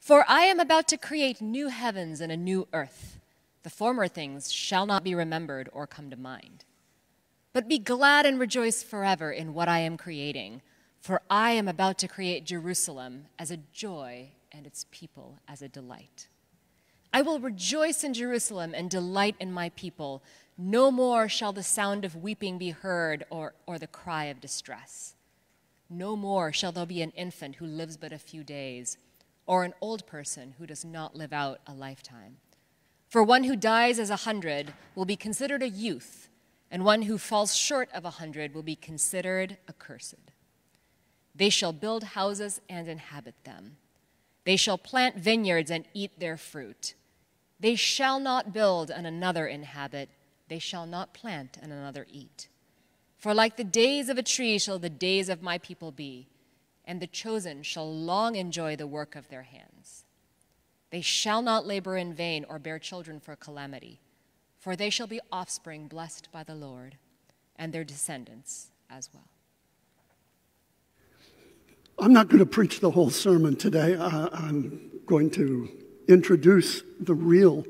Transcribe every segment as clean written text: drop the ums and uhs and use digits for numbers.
For I am about to create new heavens and a new earth. The former things shall not be remembered or come to mind. But be glad and rejoice forever in what I am creating, for I am about to create Jerusalem as a joy and its people as a delight. I will rejoice in Jerusalem and delight in my people. No more shall the sound of weeping be heard or the cry of distress. No more shall there be an infant who lives but a few days, or an old person who does not live out a lifetime. For one who dies as 100 will be considered a youth, and one who falls short of 100 will be considered accursed. They shall build houses and inhabit them. They shall plant vineyards and eat their fruit. They shall not build and another inhabit. They shall not plant and another eat. For like the days of a tree shall the days of my people be, and the chosen shall long enjoy the work of their hands. They shall not labor in vain or bear children for calamity, for they shall be offspring blessed by the Lord, and their descendants as well. I'm not going to preach the whole sermon today. I'm going to introduce the real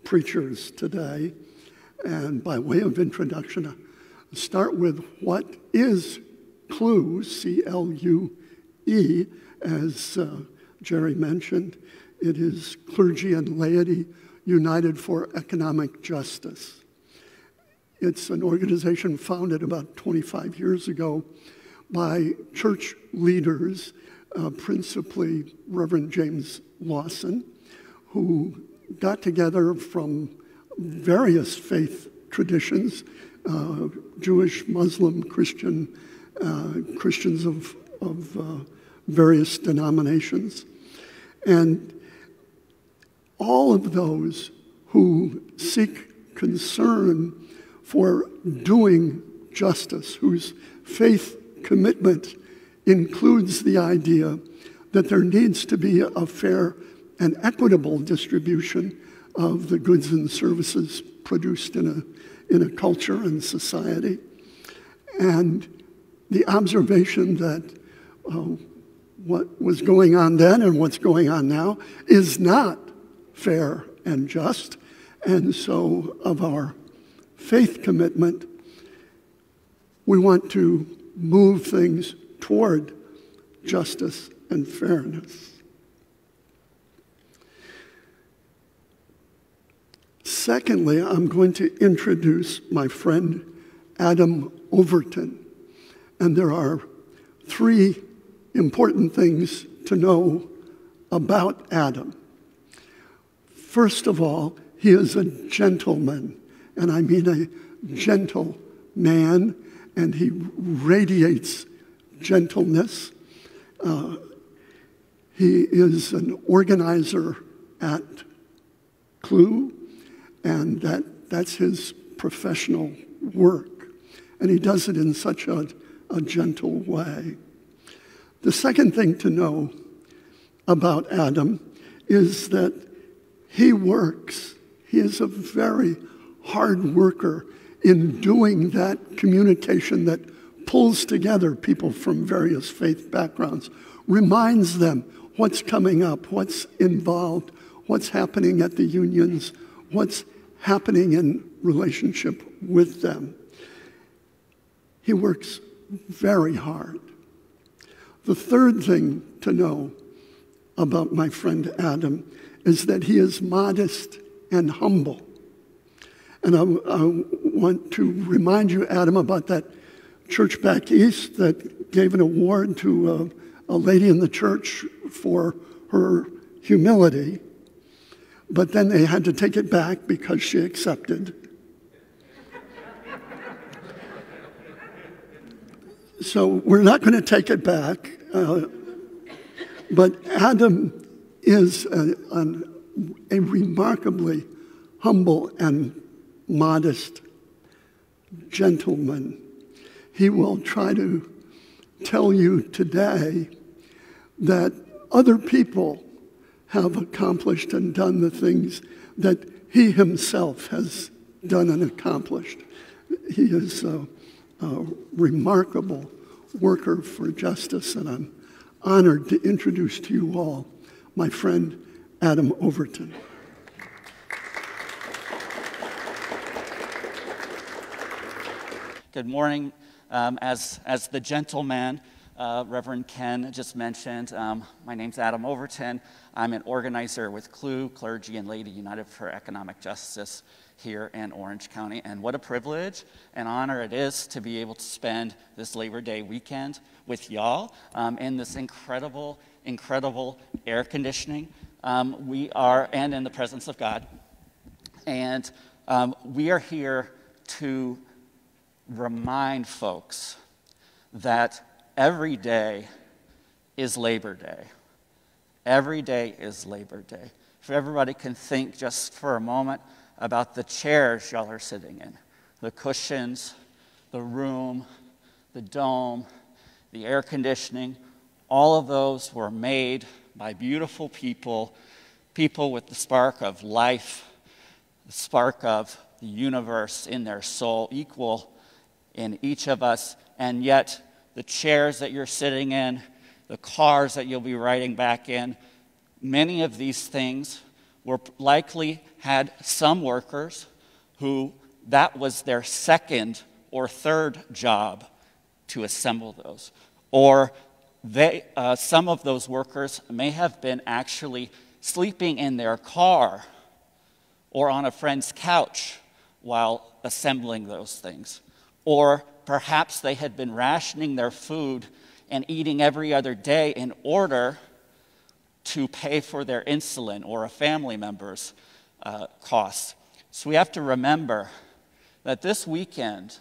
preachers today. And by way of introduction, I'll start with what is CLUE, C-L-U-E, as Jerry mentioned. It is Clergy and Laity United for Economic Justice. It's an organization founded about 25 years ago by church leaders, principally Reverend James Lawson, who got together from various faith traditions, Jewish, Muslim, Christian, Christians of various denominations. And all of those who seek concern for doing justice, whose faith commitment includes the idea that there needs to be a fair and equitable distribution of the goods and services produced in a culture and society. And the observation that what was going on then and what's going on now is not fair and just. And so of our faith commitment, we want to move things toward justice and fairness. Secondly, I'm going to introduce my friend Adam Overton. And there are three important things to know about Adam. First of all, he is a gentleman, and I mean a gentle man, and he radiates gentleness. He is an organizer at CLUE, and that's his professional work. And he does it in such a gentle way. The second thing to know about Adam is that he works. He is a very hard worker in doing that communication that pulls together people from various faith backgrounds, reminds them what's coming up, what's involved, what's happening at the unions, what's happening in relationship with them. He works very hard. The third thing to know about my friend Adam is that he is modest and humble. And I want to remind you, Adam, about that church back east that gave an award to a lady in the church for her humility, but then they had to take it back because she accepted. So we're not going to take it back, but Adam is a remarkably humble and modest gentleman. He will try to tell you today that other people have accomplished and done the things that he himself has done and accomplished. He is a remarkable worker for justice, and I'm honored to introduce to you all my friend Adam Overton. Good morning. As the gentleman, Reverend Ken just mentioned, my name's Adam Overton. I'm an organizer with CLU, Clergy and Lady United for Economic Justice here in Orange County. And what a privilege and honor it is to be able to spend this Labor Day weekend with y'all in this incredible air conditioning. And in the presence of God. And we are here to remind folks that every day is Labor Day. Every day is Labor Day. If everybody can think just for a moment about the chairs y'all are sitting in, the cushions, the room, the dome, the air conditioning, all of those were made by beautiful people, people with the spark of life, the spark of the universe in their soul, equal in each of us. And yet, the chairs that you're sitting in, the cars that you'll be riding back in, many of these things were likely had some workers who that was their second or third job to assemble those. Or some of those workers may have been actually sleeping in their car or on a friend's couch while assembling those things. Or perhaps they had been rationing their food and eating every other day in order to pay for their insulin or a family member's costs. So we have to remember that this weekend,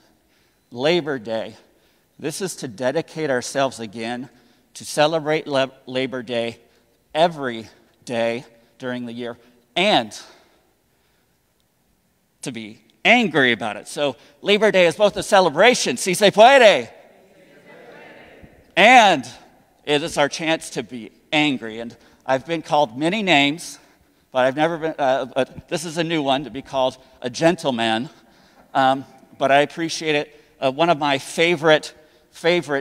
Labor Day, this is to dedicate ourselves again to celebrate Labor Day every day during the year and to be angry about it. So Labor Day is both a celebration, si se puede, and it is our chance to be angry. And I've been called many names, but I've never been, this is a new one, to be called a gentleman. But I appreciate it. One of my favorite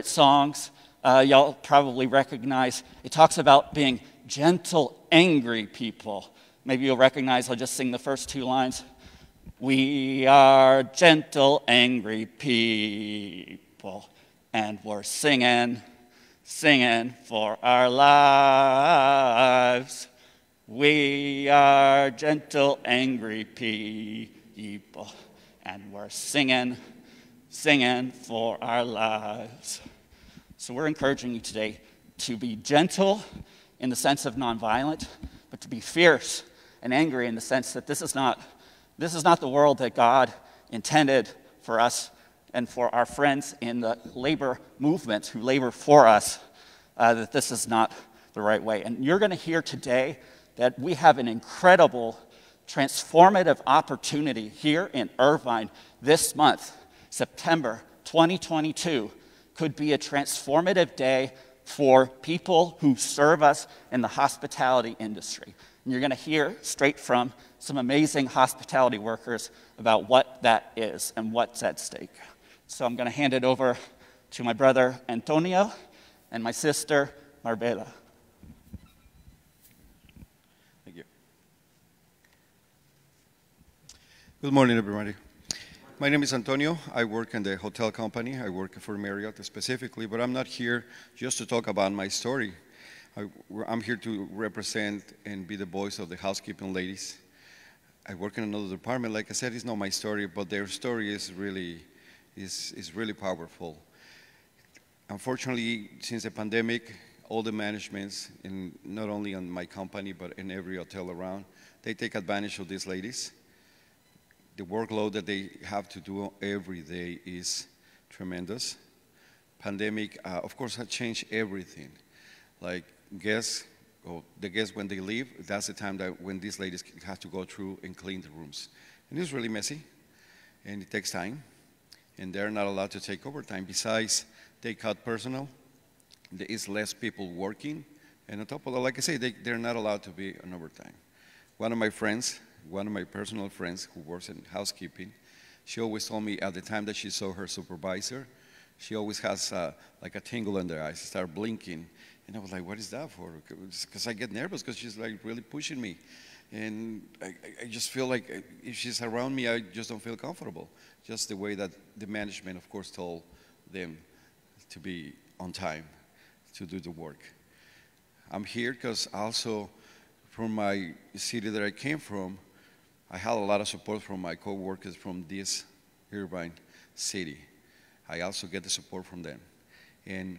songs, y'all probably recognize, it talks about being gentle, angry people. Maybe you'll recognize, I'll just sing the first two lines. We are gentle, angry people, and we're singing for our lives. We are gentle, angry people, and we're singing for our lives. So we're encouraging you today to be gentle in the sense of nonviolent, but to be fierce and angry in the sense that this is not the world that God intended for us and for our friends in the labor movement who labor for us, that this is not the right way. And you're going to hear today that we have an incredible, transformative opportunity here in Irvine this month, September 2022, could be a transformative day for people who serve us in the hospitality industry. And you're going to hear straight from some amazing hospitality workers about what that is and what's at stake. So I'm going to hand it over to my brother Antonio and my sister Marbella. Thank you. Good morning, everybody. My name is Antonio. I work in the hotel company. I work for Marriott specifically, but I'm not here just to talk about my story. I'm here to represent and be the voice of the housekeeping ladies. I work in another department. Like I said, it's not my story, but their story is really powerful. Unfortunately, since the pandemic, all the managements, not only on my company, but in every hotel around, they take advantage of these ladies. The workload that they have to do every day is tremendous. Pandemic, of course, has changed everything. Like the guests when they leave, that's the time that when these ladies have to go through and clean the rooms. And it's really messy, and it takes time, and they're not allowed to take overtime. Besides, they cut personnel, there is less people working, and on top of that, like I say, they're not allowed to be on overtime. One of my personal friends who works in housekeeping, she always told me at the time that she saw her supervisor, she always has like a tingle in their eyes, start blinking, And I was like, what is that for? Because I get nervous because she's like really pushing me. And I just feel like if she's around me, I just don't feel comfortable. Just the way that the management, of course, told them to be on time to do the work. I'm here because also from my city that I came from, I had a lot of support from my co-workers from this Irvine city. I also get the support from them. And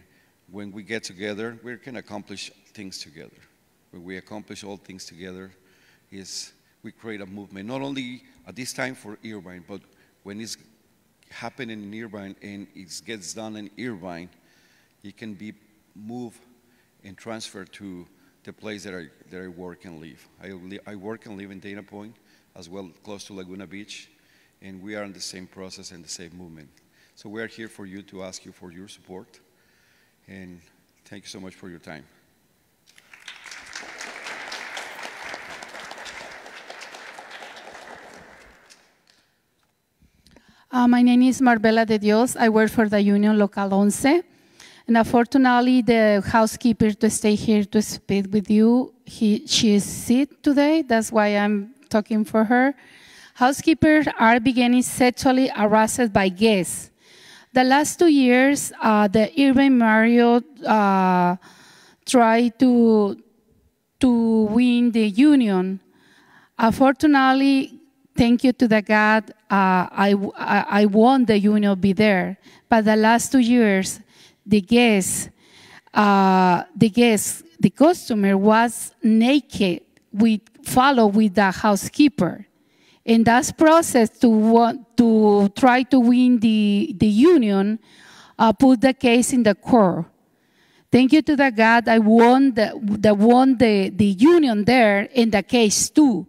when we get together, we can accomplish things together. When we accomplish all things together, we create a movement, not only at this time for Irvine, but when it's happening in Irvine and it gets done in Irvine, it can be moved and transferred to the place that I work and live. I work and live in Dana Point, as well close to Laguna Beach, and we are in the same process and the same movement. So we are here for you to ask you for your support, and thank you so much for your time. My name is Marbella de Dios. I work for the Union Local 11. And unfortunately, the housekeeper to stay here to speak with you, she is sick today. That's why I'm talking for her. Housekeepers are beginning sexually harassed by guests. The last 2 years, the Irvine Marriott tried to win the union. Unfortunately, thank you to the God, I won the union be there. But the last 2 years, the customer was naked, follow with the housekeeper. In that process to try to win the union, put the case in the court. Thank you to the God, I won the union there in the case too.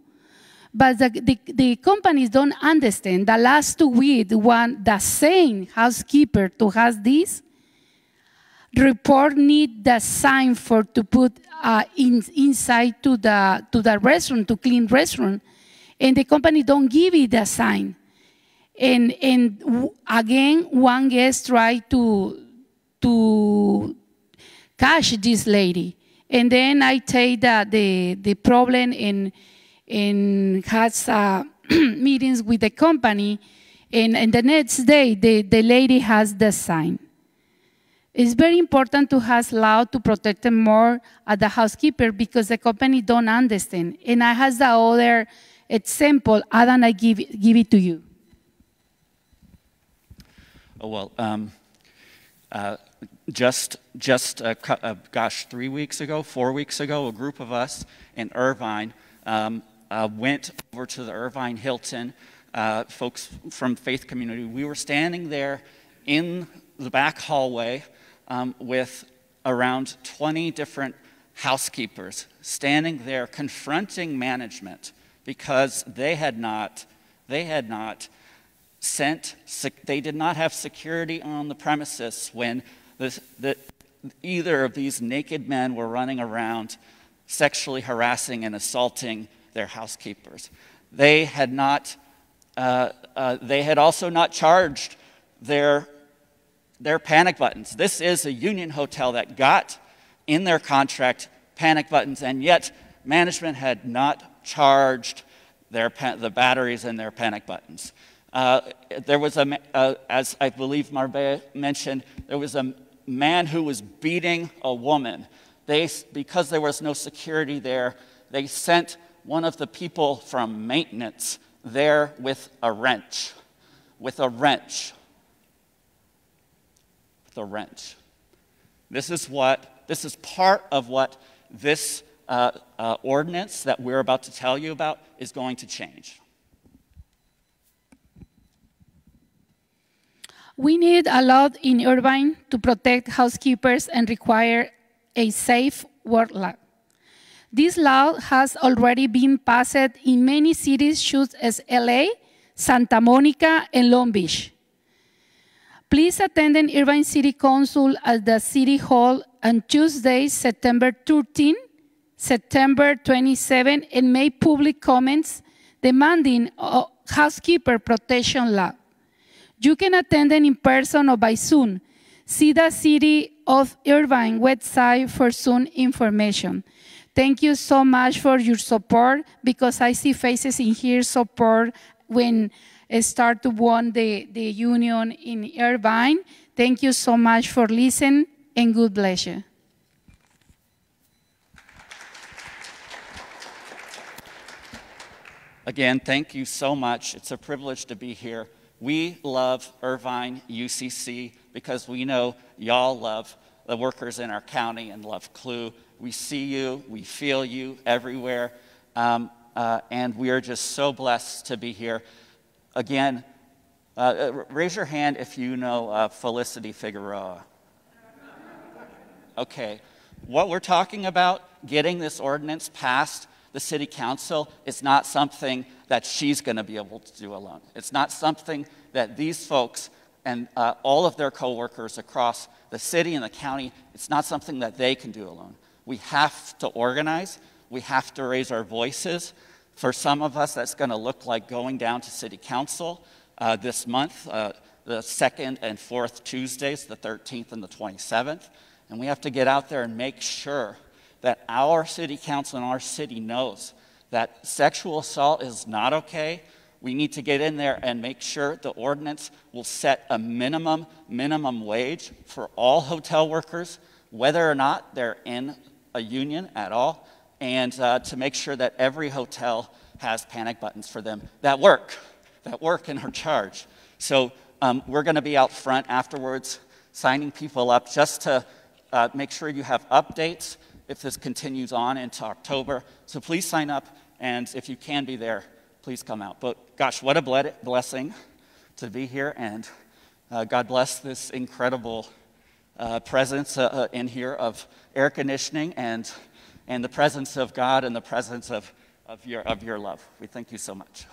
But the companies don't understand. The last 2 weeks, the same housekeeper to have this report need the sign for to put inside to the restaurant, to clean restaurant, and the company don't give it the sign. And again, one guest tried to catch this lady, and then I take the problem and has meetings with the company, and the next day the lady has the sign. It's very important to have law to protect them more at the housekeeper because the company don't understand. And I have the other example, Adam, I give it to you. Oh, well, just 3 weeks ago, 4 weeks ago, a group of us in Irvine went over to the Irvine Hilton, folks from faith community. We were standing there in the back hallway with around 20 different housekeepers standing there confronting management because they did not have security on the premises when either of these naked men were running around sexually harassing and assaulting their housekeepers. They had also not charged their panic buttons. This is a union hotel that got in their contract panic buttons, and yet management had not charged the batteries in their panic buttons. There was as I believe Marbella mentioned, there was a man who was beating a woman. Because there was no security there, they sent one of the people from maintenance there with a wrench. This is part of what this ordinance that we're about to tell you about is going to change. We need a law in Irvine to protect housekeepers and require a safe work life. This law has already been passed in many cities such as LA, Santa Monica, and Long Beach. Please attend an Irvine City Council at the City Hall on Tuesday, September 13, September 27, and make public comments demanding a housekeeper protection law. You can attend in person or by Zoom. See the City of Irvine website for soon information. Thank you so much for your support, because I see faces in here support when I start to want the union in Irvine. Thank you so much for listening, and God bless you. Again, thank you so much. It's a privilege to be here. We love Irvine UCC because we know y'all love the workers in our county and love CLU. We see you, we feel you everywhere, and we are just so blessed to be here. Again, raise your hand if you know Felicity Figueroa. Okay, what we're talking about, getting this ordinance passed the city council, is not something that she's going to be able to do alone. It's not something that these folks and all of their coworkers across the city and the county, it's not something that they can do alone. We have to organize. We have to raise our voices. For some of us, that's going to look like going down to city council this month, the second and fourth Tuesdays, the 13th and the 27th. And we have to get out there and make sure that our city council and our city knows that sexual assault is not okay. We need to get in there and make sure the ordinance will set a minimum wage for all hotel workers, whether or not they're in a union at all, and to make sure that every hotel has panic buttons for them that work and are charged. So we're going to be out front afterwards signing people up just to make sure you have updates if this continues on into October. So please sign up, and if you can be there, please come out. But gosh, what a blessing to be here, and God bless this incredible presence in here of air conditioning and the presence of God and the presence of your love. We thank you so much.